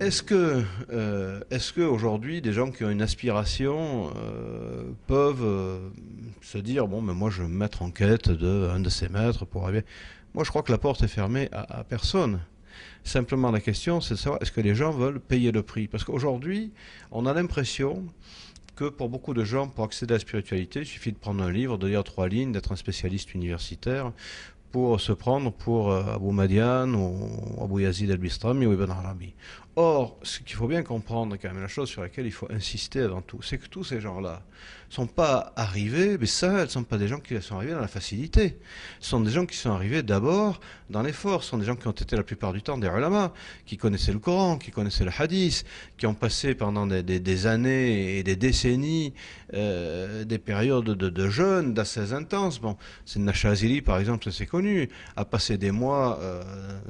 est-ce que aujourd'hui des gens qui ont une aspiration peuvent se dire bon, mais moi je vais me mettre en quête d'un de ces maîtres pour arriver. Moi je crois que la porte est fermée à personne. Simplement la question c'est de savoir est-ce que les gens veulent payer le prix. Parce qu'aujourd'hui on a l'impression que pour beaucoup de gens, pour accéder à la spiritualité, il suffit de prendre un livre, de lire 3 lignes, d'être un spécialiste universitaire pour se prendre pour Abu Madian ou Abu Yazid al-Bistami ou Ibn Arabi. Or, ce qu'il faut bien comprendre, quand même, la chose sur laquelle il faut insister avant tout, c'est que tous ces gens-là ne sont pas arrivés, mais ça, ce ne sont pas des gens qui sont arrivés dans la facilité. Ce sont des gens qui sont arrivés d'abord dans l'effort. Ce sont des gens qui ont été la plupart du temps des ulama, qui connaissaient le Coran, qui connaissaient le hadith, qui ont passé pendant des années et des décennies des périodes de jeûne, d'ascèse intense. Bon, c'est Nachazili, par exemple, c'est connu, a passé des mois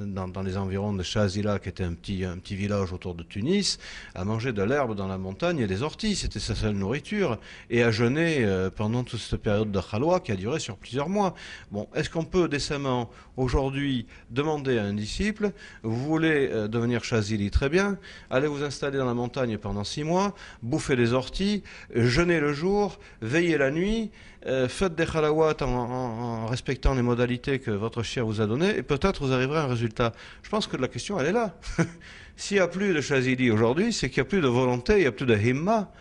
dans les environs de Chazila, qui était un petit village autour de Tunis, à manger de l'herbe dans la montagne et des orties, c'était sa seule nourriture, et à jeûner pendant toute cette période de Khalwa qui a duré sur plusieurs mois. Bon, est-ce qu'on peut décemment aujourd'hui demander à un disciple, vous voulez devenir Chazili, très bien, allez vous installer dans la montagne pendant 6 mois, bouffez les orties, jeûnez le jour, veillez la nuit, faites des khalawat en respectant les modalités que votre chien vous a données, et peut-être vous arriverez à un résultat. Je pense que la question, elle est là. S'il n'y a plus de Chazili aujourd'hui, c'est qu'il n'y a plus de volonté, il n'y a plus de himma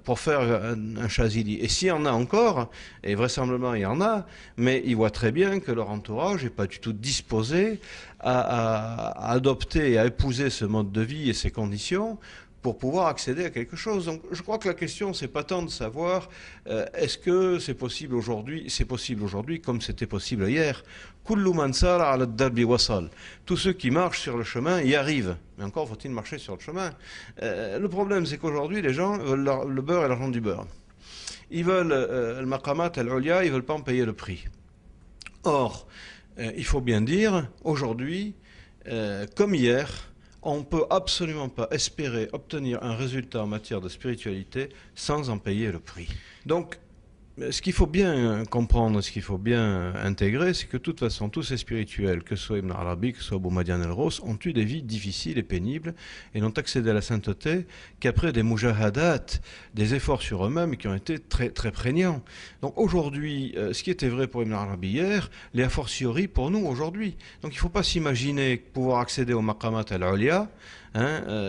pour faire un Chazili. Et s'il y en a encore, et vraisemblablement il y en a, mais ils voient très bien que leur entourage n'est pas du tout disposé à adopter et à épouser ce mode de vie et ces conditions pour pouvoir accéder à quelque chose. Donc je crois que la question, c'est pas tant de savoir est-ce que c'est possible aujourd'hui comme c'était possible hier. Kullu man sara ala ad-darbi wasal. Tous ceux qui marchent sur le chemin y arrivent. Mais encore faut-il marcher sur le chemin. Le problème, c'est qu'aujourd'hui, les gens veulent le beurre et l'argent du beurre. Ils veulent le maqamat al-ulia, ils veulent pas en payer le prix. Or, il faut bien dire, aujourd'hui, comme hier, on ne peut absolument pas espérer obtenir un résultat en matière de spiritualité sans en payer le prix. Donc, ce qu'il faut bien comprendre, ce qu'il faut bien intégrer, c'est que de toute façon, tous ces spirituels, que ce soit Ibn Arabi, que ce soit Abu Madian el-Ros, ont eu des vies difficiles et pénibles et n'ont accédé à la sainteté qu'après des mujahadat, des efforts sur eux-mêmes qui ont été très, très prégnants. Donc aujourd'hui, ce qui était vrai pour Ibn Arabi hier, l'est a fortiori pour nous aujourd'hui. Donc il ne faut pas s'imaginer pouvoir accéder au maqamat al-ulia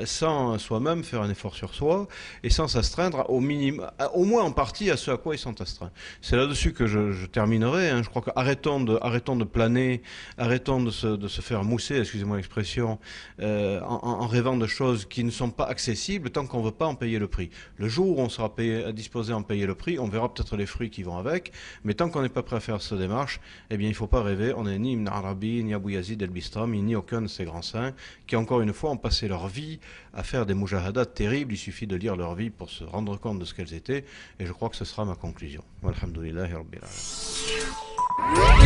sans soi-même faire un effort sur soi et sans s'astreindre au minimum, au moins en partie à ce à quoi ils sont astreints. C'est là-dessus que je terminerai. Je crois que arrêtons de planer, arrêtons de se faire mousser, excusez-moi l'expression, en rêvant de choses qui ne sont pas accessibles tant qu'on ne veut pas en payer le prix. Le jour où on sera disposé à en payer le prix, on verra peut-être les fruits qui vont avec, mais tant qu'on n'est pas prêt à faire cette démarche, eh bien il ne faut pas rêver. On n'est ni Ibn Arabi, ni Abu Yazid el-Bistami, ni aucun de ces grands saints qui, encore une fois, ont passé leur vie à faire des mujahadat terribles. Il suffit de lire leur vie pour se rendre compte de ce qu'elles étaient, et je crois que ce sera ma conclusion. Walhamdulillahi Rabbil Alamin.